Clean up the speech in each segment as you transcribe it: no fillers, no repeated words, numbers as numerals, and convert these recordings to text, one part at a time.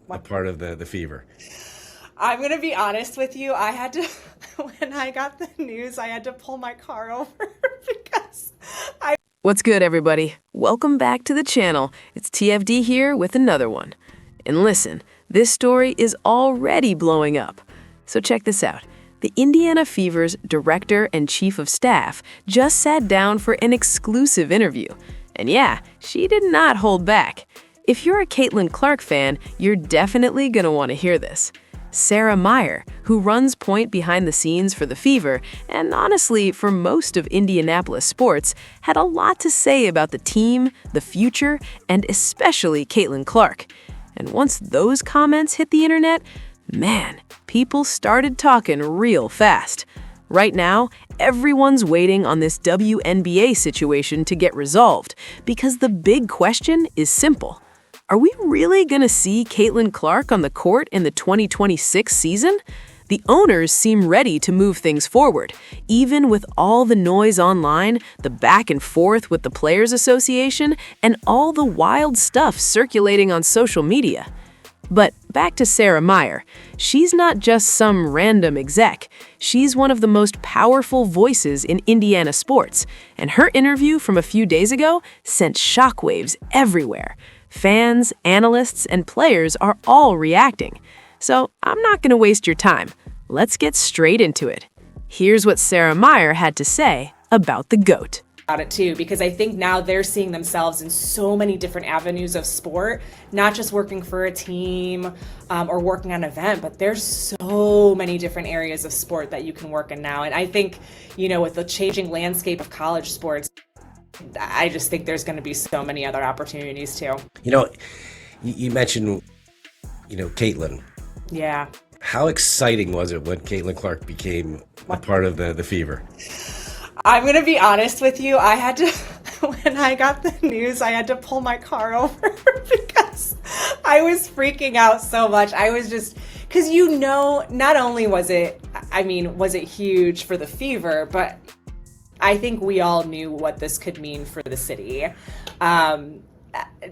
a part of the fever. I'm gonna be honest with you. I had to, when I got the news, I had to pull my car over because I. What's good, everybody? Welcome back to the channel. It's TFD here with another one. And listen, this story is already blowing up. So check this out. The Indiana Fever's director and chief of staff just sat down for an exclusive interview. And yeah, she did not hold back. If you're a Caitlin Clark fan, you're definitely going to want to hear this. Sarah Meyer, who runs point behind the scenes for the Fever, and honestly for most of Indianapolis sports, had a lot to say about the team, the future, and especially Caitlin Clark. And once those comments hit the internet, man, people started talking real fast. Right now, everyone's waiting on this WNBA situation to get resolved, because the big question is simple. Are we really going to see Caitlin Clark on the court in the 2026 season? The owners seem ready to move things forward, even with all the noise online, the back and forth with the Players Association, and all the wild stuff circulating on social media. But back to Sarah Meyer. She's not just some random exec. She's one of the most powerful voices in Indiana sports, and her interview from a few days ago sent shockwaves everywhere. Fans, analysts, and players are all reacting. So I'm not going to waste your time. Let's get straight into it. Here's what Sarah Meyer had to say about the GOAT. About it too, because I think now they're seeing themselves in so many different avenues of sport, not just working for a team or working on an event, but there's so many different areas of sport that you can work in now. And I think, with the changing landscape of college sports, I just think there's going to be so many other opportunities too. You mentioned, Caitlin. Yeah. How exciting was it when Caitlin Clark became a part of the fever? I'm going to be honest with you. I had to, when I got the news, I had to pull my car over because I was freaking out so much. I was just, because not only was it huge for the Fever, but I think we all knew what this could mean for the city.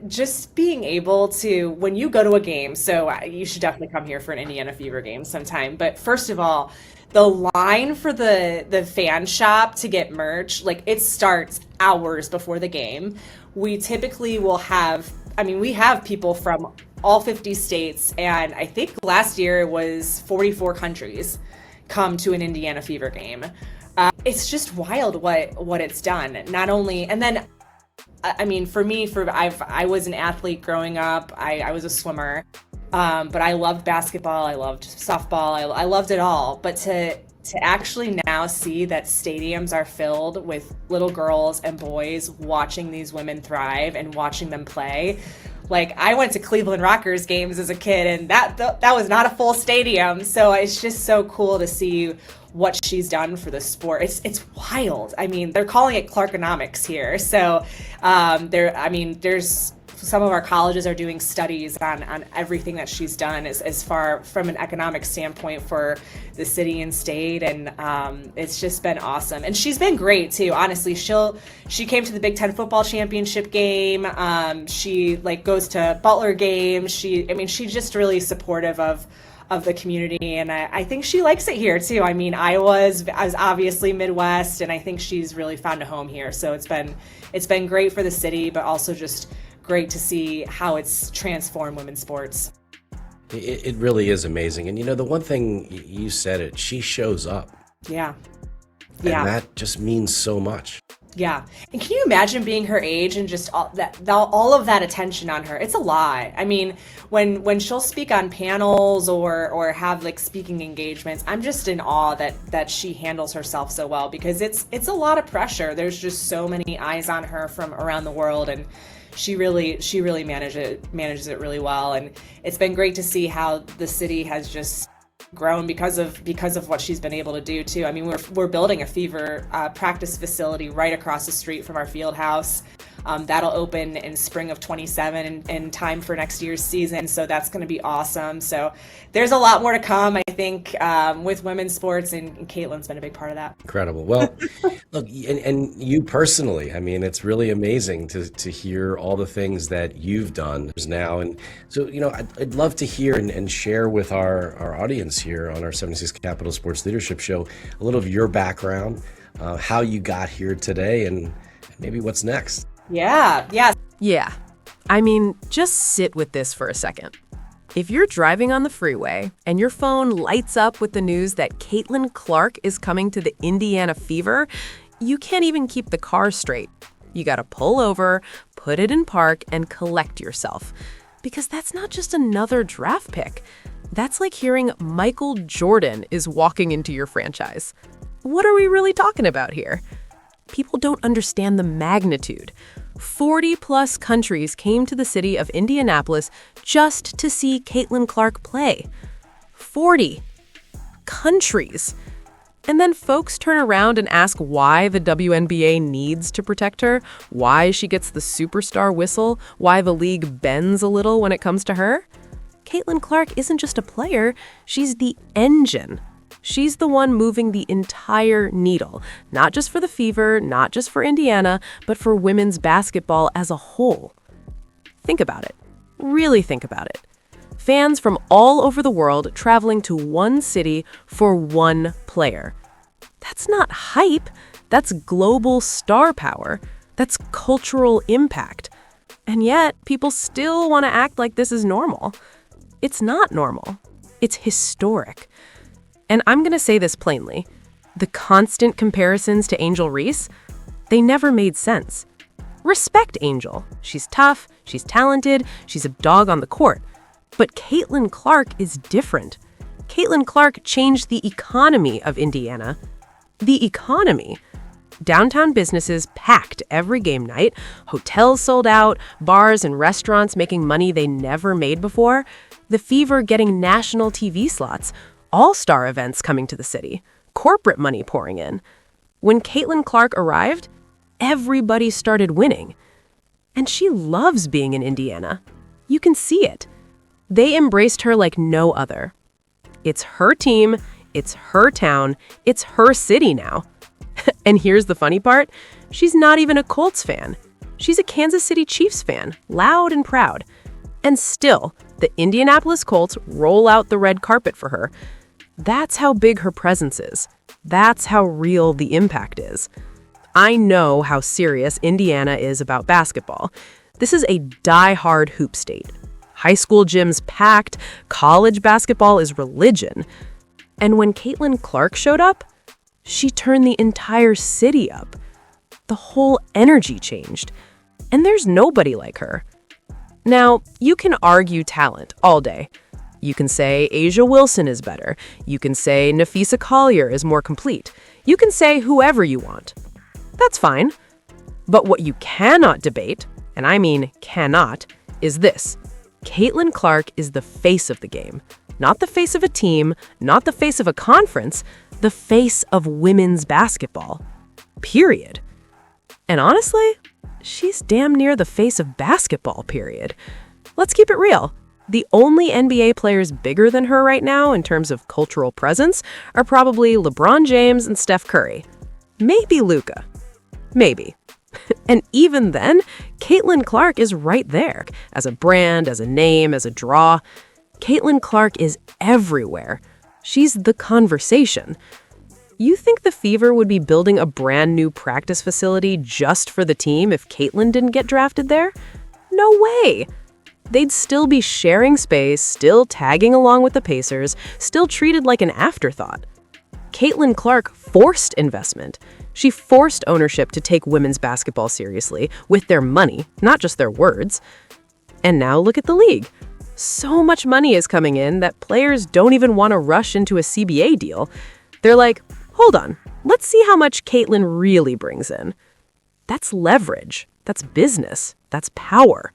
Just being able to, when you go to a game, so you should definitely come here for an Indiana Fever game sometime. But first of all, the line for the fan shop to get merch, it starts hours before the game. We typically will have, we have people from all 50 states, and I think last year it was 44 countries come to an Indiana Fever game. It's just wild what it's done. Not only, and then, for me, I was an athlete growing up. I was a swimmer, but I loved basketball. I loved softball. I loved it all. But to actually now see that stadiums are filled with little girls and boys watching these women thrive and watching them play. I went to Cleveland Rockers games as a kid, and that was not a full stadium. So it's just so cool to see what she's done for the sport. It's wild. They're calling it Clarkonomics here. So there's some of our colleges are doing studies on everything that she's done as far from an economic standpoint for the city and state, and it's just been awesome. And she's been great too. Honestly, she came to the Big Ten football championship game. She goes to Butler games. She's just really supportive of the community, and I think she likes it here too. I was obviously Midwest, and I think she's really found a home here. So it's been great for the city, but also just great to see how it's transformed women's sports. It really is amazing. And the one thing you said, she shows up. Yeah. And that just means so much. Yeah. And can you imagine being her age and just all of that attention on her? It's a lot. When she'll speak on panels or have speaking engagements, I'm just in awe that she handles herself so well, because it's a lot of pressure. There's just so many eyes on her from around the world, and she really manages it really well. And it's been great to see how the city has just grown because of what she's been able to do too. We're building a Fever practice facility right across the street from our field house. That'll open in spring of 27 in time for next year's season. So that's going to be awesome. So there's a lot more to come, I think, with women's sports, and Caitlin's been a big part of that. Incredible. Well, look, and you personally, I mean, it's really amazing to hear all the things that you've done now. And so, I'd love to hear and share with our audience here on our 76 Capital Sports Leadership Show a little of your background, how you got here today, and maybe what's next. Yeah. Yeah. I mean, just sit with this for a second. If you're driving on the freeway and your phone lights up with the news that Caitlin Clark is coming to the Indiana Fever, you can't even keep the car straight. You gotta pull over, put it in park, and collect yourself. Because that's not just another draft pick. That's like hearing Michael Jordan is walking into your franchise. What are we really talking about here? People don't understand the magnitude. 40-plus countries came to the city of Indianapolis just to see Caitlin Clark play. 40 countries. And then folks turn around and ask why the WNBA needs to protect her, why she gets the superstar whistle, why the league bends a little when it comes to her. Caitlin Clark isn't just a player, she's the engine. She's the one moving the entire needle, not just for the Fever, not just for Indiana, but for women's basketball as a whole. Think about it. Really think about it. Fans from all over the world traveling to one city for one player. That's not hype. That's global star power. That's cultural impact. And yet, people still want to act like this is normal. It's not normal. It's historic. And I'm going to say this plainly. The constant comparisons to Angel Reese, they never made sense. Respect Angel. She's tough, she's talented, she's a dog on the court. But Caitlin Clark is different. Caitlin Clark changed the economy of Indiana. The economy. Downtown businesses packed every game night, hotels sold out, bars and restaurants making money they never made before, the Fever getting national TV slots, all-star events coming to the city, corporate money pouring in. When Caitlin Clark arrived, everybody started winning. And she loves being in Indiana. You can see it. They embraced her like no other. It's her team, it's her town, it's her city now. And here's the funny part, she's not even a Colts fan. She's a Kansas City Chiefs fan, loud and proud. And still, the Indianapolis Colts roll out the red carpet for her. That's how big her presence is. That's how real the impact is. I know how serious Indiana is about basketball. This is a die-hard hoop state. High school gyms packed, college basketball is religion. And when Caitlin Clark showed up, she turned the entire city up. The whole energy changed. And there's nobody like her. Now, you can argue talent all day. You can say Asia Wilson is better. You can say Nafisa Collier is more complete. You can say whoever you want. That's fine. But what you cannot debate, and I mean cannot, is this. Caitlin Clark is the face of the game. Not the face of a team, not the face of a conference, the face of women's basketball. Period. And honestly, she's damn near the face of basketball, period. Let's keep it real. The only NBA players bigger than her right now in terms of cultural presence are probably LeBron James and Steph Curry. Maybe Luka. Maybe. And even then, Caitlin Clark is right there as a brand, as a name, as a draw. Caitlin Clark is everywhere. She's the conversation. You think the Fever would be building a brand new practice facility just for the team if Caitlin didn't get drafted there? No way! They'd still be sharing space, still tagging along with the Pacers, still treated like an afterthought. Caitlin Clark forced investment. She forced ownership to take women's basketball seriously with their money, not just their words. And now look at the league. So much money is coming in that players don't even want to rush into a CBA deal. They're like, hold on, let's see how much Caitlin really brings in. That's leverage. That's business. That's power.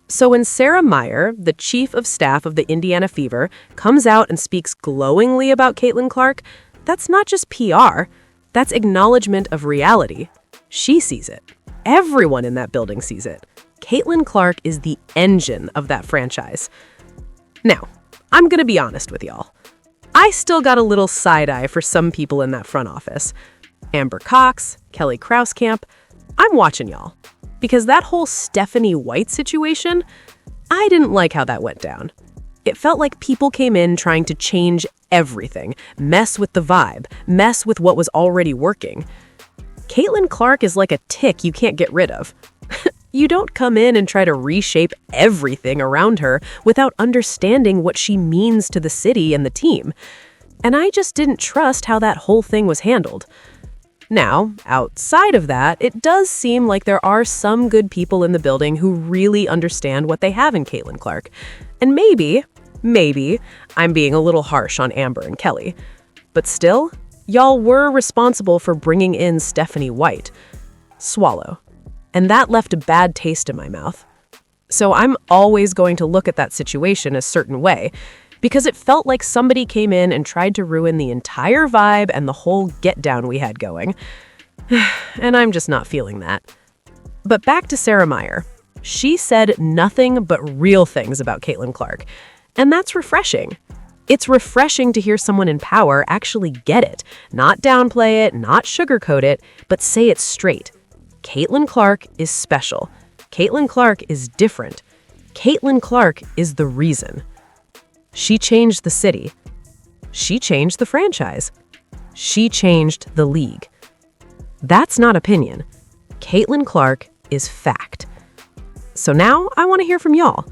So when Sarah Meyer, the chief of staff of the Indiana Fever, comes out and speaks glowingly about Caitlin Clark, that's not just PR. That's acknowledgement of reality. She sees it. Everyone in that building sees it. Caitlin Clark is the engine of that franchise. Now, I'm going to be honest with y'all. I still got a little side-eye for some people in that front office. Amber Cox, Kelly Krauskamp, I'm watching y'all. Because that whole Stephanie White situation, I didn't like how that went down. It felt like people came in trying to change everything, mess with the vibe, mess with what was already working. Caitlin Clark is like a tick you can't get rid of. You don't come in and try to reshape everything around her without understanding what she means to the city and the team. And I just didn't trust how that whole thing was handled. Now, outside of that, it does seem like there are some good people in the building who really understand what they have in Caitlin Clark. And maybe, I'm being a little harsh on Amber and Kelly. But still, y'all were responsible for bringing in Stephanie White. Swallow. And that left a bad taste in my mouth. So I'm always going to look at that situation a certain way, because it felt like somebody came in and tried to ruin the entire vibe and the whole get-down we had going. And I'm just not feeling that. But back to Sarah Meyer. She said nothing but real things about Caitlin Clark. And that's refreshing. It's refreshing to hear someone in power actually get it, not downplay it, not sugarcoat it, but say it straight. Caitlin Clark is special. Caitlin Clark is different. Caitlin Clark is the reason. She changed the city. She changed the franchise. She changed the league. That's not opinion. Caitlin Clark is fact. So now I want to hear from y'all.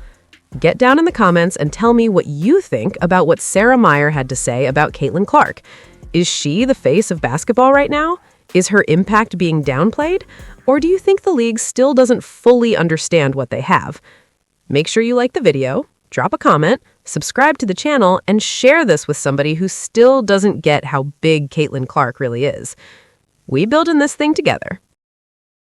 Get down in the comments and tell me what you think about what Sarah Meyer had to say about Caitlin Clark. Is she the face of basketball right now? Is her impact being downplayed? Or do you think the league still doesn't fully understand what they have? Make sure you like the video, drop a comment, subscribe to the channel, and share this with somebody who still doesn't get how big Caitlin Clark really is. We building this thing together.